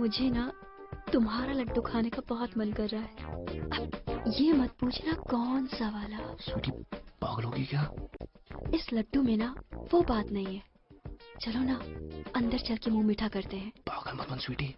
मुझे ना तुम्हारा लड्डू खाने का बहुत मन कर रहा है। अब ये मत पूछना कौन सा वाला। स्वीटी पागल होगी क्या? इस लड्डू में ना वो बात नहीं है। चलो ना अंदर चल के मुंह मीठा करते हैं। पागल मत बन स्वीटी,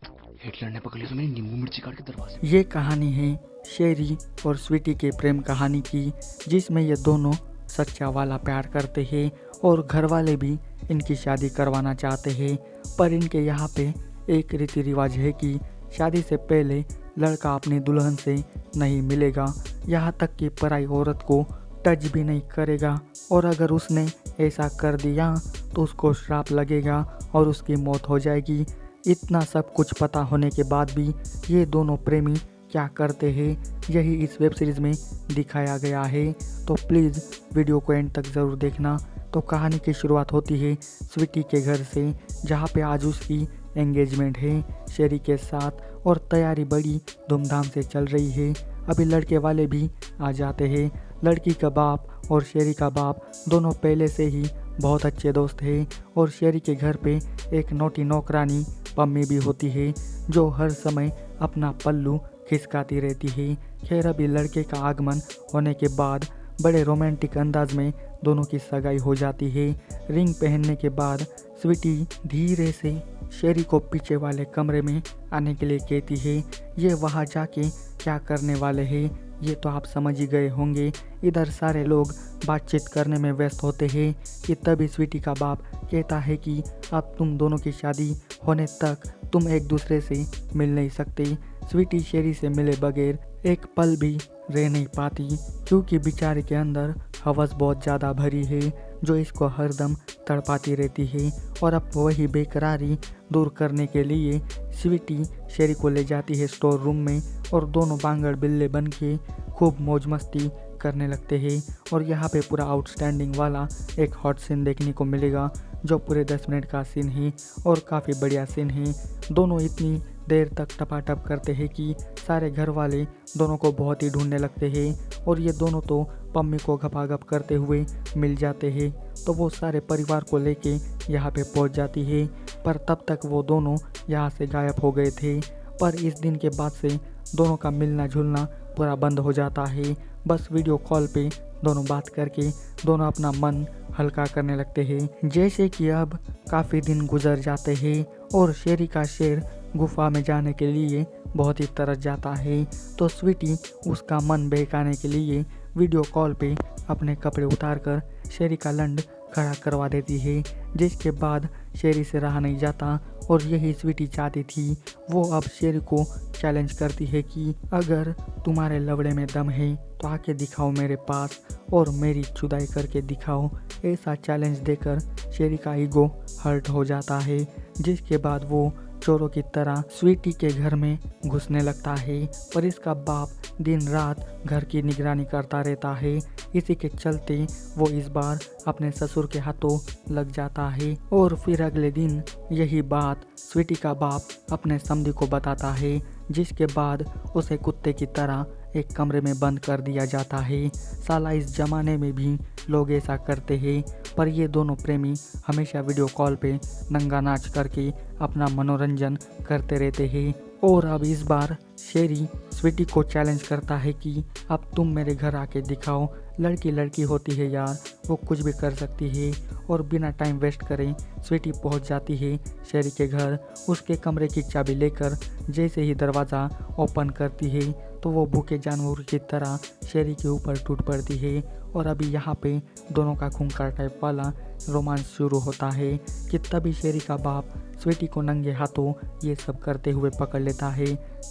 हिटलर ने पकड़ लिया तो मेरी नींबू मिर्ची काट के दरवाजे। ये कहानी है शेरी और स्वीटी के प्रेम कहानी की, जिसमें ये दोनों सच्चा वाला प्यार करते हैं और घर वाले भी इनकी शादी करवाना चाहते हैं। पर इनके यहाँ पे एक रीति रिवाज है कि शादी से पहले लड़का अपनी दुल्हन से नहीं मिलेगा, यहाँ तक कि पराई औरत को टच भी नहीं करेगा, और अगर उसने ऐसा कर दिया तो उसको श्राप लगेगा और उसकी मौत हो जाएगी। इतना सब कुछ पता होने के बाद भी ये दोनों प्रेमी क्या करते हैं, यही इस वेब सीरीज़ में दिखाया गया है। तो प्लीज़ वीडियो को एंड तक ज़रूर देखना। तो कहानी की शुरुआत होती है स्वीटी के घर से, जहाँ पे आज उसकी एंगेजमेंट है शेरी के साथ, और तैयारी बड़ी धूमधाम से चल रही है। अभी लड़के वाले भी आ जाते हैं। लड़की का बाप और शेरी का बाप दोनों पहले से ही बहुत अच्छे दोस्त हैं, और शेरी के घर पे एक नोटी नौकरानी पम्मी भी होती है, जो हर समय अपना पल्लू खिसकाती रहती है। खैर अभी लड़के का आगमन होने के बाद बड़े रोमांटिक अंदाज में दोनों की सगाई हो जाती है। रिंग पहनने के बाद स्वीटी धीरे से शेरी को पीछे वाले कमरे में आने के लिए कहती है। ये वहाँ जाके क्या करने वाले हैं ये तो आप समझ ही गए होंगे। इधर सारे लोग बातचीत करने में व्यस्त होते हैं कि तभी स्वीटी का बाप कहता है कि अब तुम दोनों की शादी होने तक तुम एक दूसरे से मिल नहीं सकते। स्वीटी शेरी से मिले बगैर एक पल भी रह नहीं पाती, क्योंकि बेचारे के अंदर हवस बहुत ज़्यादा भरी है जो इसको हरदम तड़पाती रहती है। और अब वही बेकरारी दूर करने के लिए स्वीटी शेरी को ले जाती है स्टोर रूम में, और दोनों बांगड़ बिल्ले बन के खूब मौज मस्ती करने लगते हैं। और यहाँ पे पूरा आउटस्टैंडिंग वाला एक हॉट सीन देखने को मिलेगा, जो पूरे 10 मिनट का सीन है और काफ़ी बढ़िया सीन है। दोनों इतनी देर तक टपाटप करते हैं कि सारे घर वाले दोनों को बहुत ही ढूंढने लगते हैं, और ये दोनों तो पम्मी को घपाघप करते हुए मिल जाते हैं। तो वो सारे परिवार को लेके यहाँ पे पहुँच जाती है, पर तब तक वो दोनों यहाँ से गायब हो गए थे। पर इस दिन के बाद से दोनों का मिलना जुलना पूरा बंद हो जाता है। बस वीडियो कॉल पे दोनों बात करके दोनों अपना मन हल्का करने लगते हैं। जैसे कि अब काफ़ी दिन गुजर जाते हैं और शेरी का शेर गुफा में जाने के लिए बहुत ही तरस जाता है, तो स्वीटी उसका मन बहकाने के लिए वीडियो कॉल पे अपने कपड़े उतारकर शेरी का लंड खड़ा करवा देती है, जिसके बाद शेरी से रहा नहीं जाता। और यही स्वीटी चाहती थी। वो अब शेरी को चैलेंज करती है कि अगर तुम्हारे लवड़े में दम है तो आके दिखाओ मेरे पास और मेरी जुदाई करके दिखाओ। ऐसा चैलेंज देकर शेरी का ईगो हर्ट हो जाता है, जिसके बाद वो चोरों की तरह स्वीटी के घर में घुसने लगता है। पर इसका बाप दिन रात घर की निगरानी करता रहता है। इसी के चलते वो इस बार अपने ससुर के हाथों लग जाता है। और फिर अगले दिन यही बात स्वीटी का बाप अपने समधी को बताता है, जिसके बाद उसे कुत्ते की तरह एक कमरे में बंद कर दिया जाता है। साला इस जमाने में भी लोग ऐसा करते हैं। पर ये दोनों प्रेमी हमेशा वीडियो कॉल पे नंगा नाच करके अपना मनोरंजन करते रहते हैं। और अब इस बार शेरी स्वीटी को चैलेंज करता है कि अब तुम मेरे घर आके दिखाओ। लड़की लड़की होती है यार, वो कुछ भी कर सकती है। और बिना टाइम वेस्ट करे स्वीटी पहुंच जाती है शेरी के घर। उसके कमरे की चाबी लेकर जैसे ही दरवाज़ा ओपन करती है तो वो भूखे जानवर की तरह शेरी के ऊपर टूट पड़ती है। और अभी यहाँ पे दोनों का खूंखार टाइप वाला रोमांस शुरू होता है कि तभी शेरी का बाप स्वीटी को नंगे हाथों ये सब करते हुए पकड़ लेता है,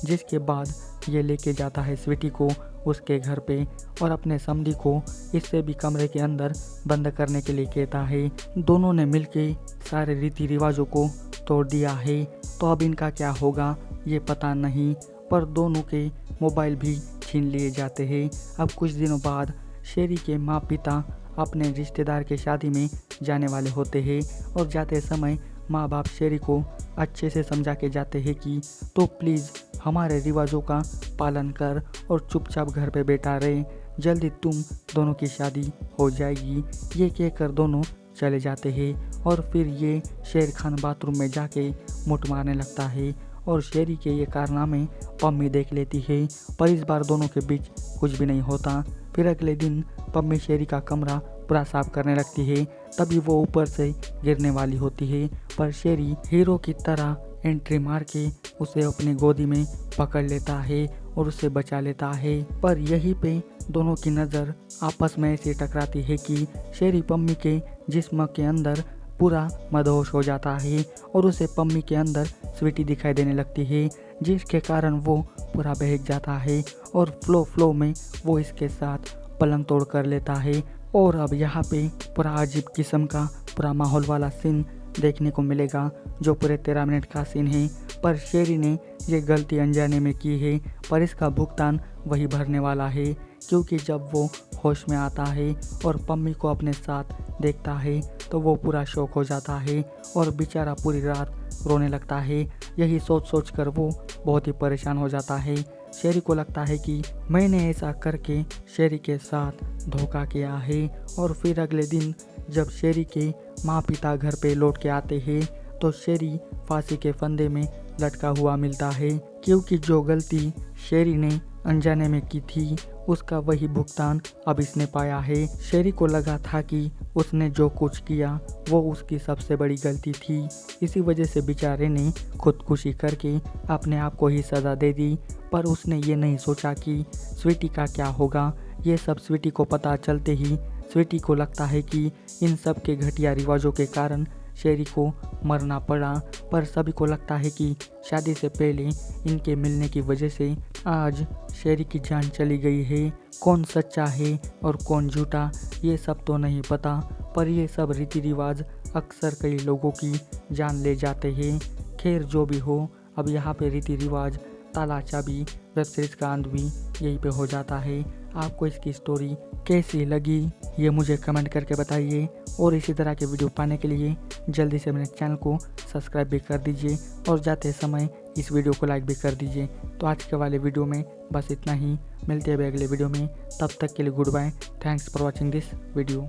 जिसके बाद ये लेके जाता है स्वीटी को उसके घर पे और अपने समधी को इससे भी कमरे के अंदर बंद करने के लिए कहता है। दोनों ने मिलके सारे रीति रिवाजों को तोड़ दिया है, तो अब इनका क्या होगा ये पता नहीं। पर दोनों के मोबाइल भी छीन लिए जाते हैं। अब कुछ दिनों बाद शेरी के माँ पिता अपने रिश्तेदार के शादी में जाने वाले होते हैं, और जाते समय माँ बाप शेरी को अच्छे से समझा के जाते हैं कि तो प्लीज़ हमारे रिवाजों का पालन कर और चुपचाप घर पे बैठा रहे, जल्दी तुम दोनों की शादी हो जाएगी। ये कहकर दोनों चले जाते हैं, और फिर ये शेर खान बाथरूम में जाके मुट मारने लगता है और शेरी के ये कारनामे पम्मी देख लेती है, पर इस बार दोनों के बीच कुछ भी नहीं होता। फिर अगले दिन पम्मी शेरी का कमरा पूरा साफ करने लगती है, तभी वो ऊपर से गिरने वाली होती है, पर शेरी हीरो की तरह एंट्री मार के उसे अपनी गोदी में पकड़ लेता है और उसे बचा लेता है। पर यहीं पे दोनों की नज़र आपस में ऐसे टकराती है कि शेरी पम्मी के जिस्म के अंदर पूरा मदहोश हो जाता है और उसे पम्मी के अंदर स्वीटी दिखाई देने लगती है, जिसके कारण वो पूरा बहक जाता है और फ्लो में वो इसके साथ पलंग तोड़ कर लेता है। और अब यहाँ पे पूरा अजीब किस्म का पूरा माहौल वाला सीन देखने को मिलेगा, जो पूरे 13 मिनट का सीन है। पर शेरी ने ये गलती अनजाने में की है, पर इसका भुगतान वही भरने वाला है, क्योंकि जब वो होश में आता है और पम्मी को अपने साथ देखता है तो वो पूरा शॉक हो जाता है और बेचारा पूरी रात रोने लगता है। यही सोच कर वो बहुत ही परेशान हो जाता है। शेरी को लगता है कि मैंने ऐसा करके शेरी के साथ धोखा किया है। और फिर अगले दिन जब शेरी के माँ पिता घर पे लौट के आते हैं तो शेरी फांसी के फंदे में लटका हुआ मिलता है, क्योंकि जो गलती शेरी ने अनजाने में की थी उसका वही भुगतान अब इसने पाया है। शेरी को लगा था कि उसने जो कुछ किया वो उसकी सबसे बड़ी गलती थी, इसी वजह से बेचारे ने खुदकुशी करके अपने आप को ही सज़ा दे दी। पर उसने ये नहीं सोचा कि स्वीटी का क्या होगा। ये सब स्वीटी को पता चलते ही स्वीटी को लगता है कि इन सब के घटिया रिवाजों के कारण शेरी को मरना पड़ा, पर सभी को लगता है कि शादी से पहले इनके मिलने की वजह से आज शेरी की जान चली गई है। कौन सच्चा है और कौन झूठा ये सब तो नहीं पता, पर ये सब रीति रिवाज अक्सर कई लोगों की जान ले जाते हैं। खैर जो भी हो, अब यहाँ पे रीति रिवाज ताला चाबी वेब सीरीज का अंत भी यहीं पे हो जाता है। आपको इसकी स्टोरी कैसी लगी ये मुझे कमेंट करके बताइए, और इसी तरह के वीडियो पाने के लिए जल्दी से मेरे चैनल को सब्सक्राइब भी कर दीजिए और जाते समय इस वीडियो को लाइक भी कर दीजिए। तो आज के वाले वीडियो में बस इतना ही, मिलते हैं अगले वीडियो में, तब तक के लिए goodbye. Thanks for watching this video.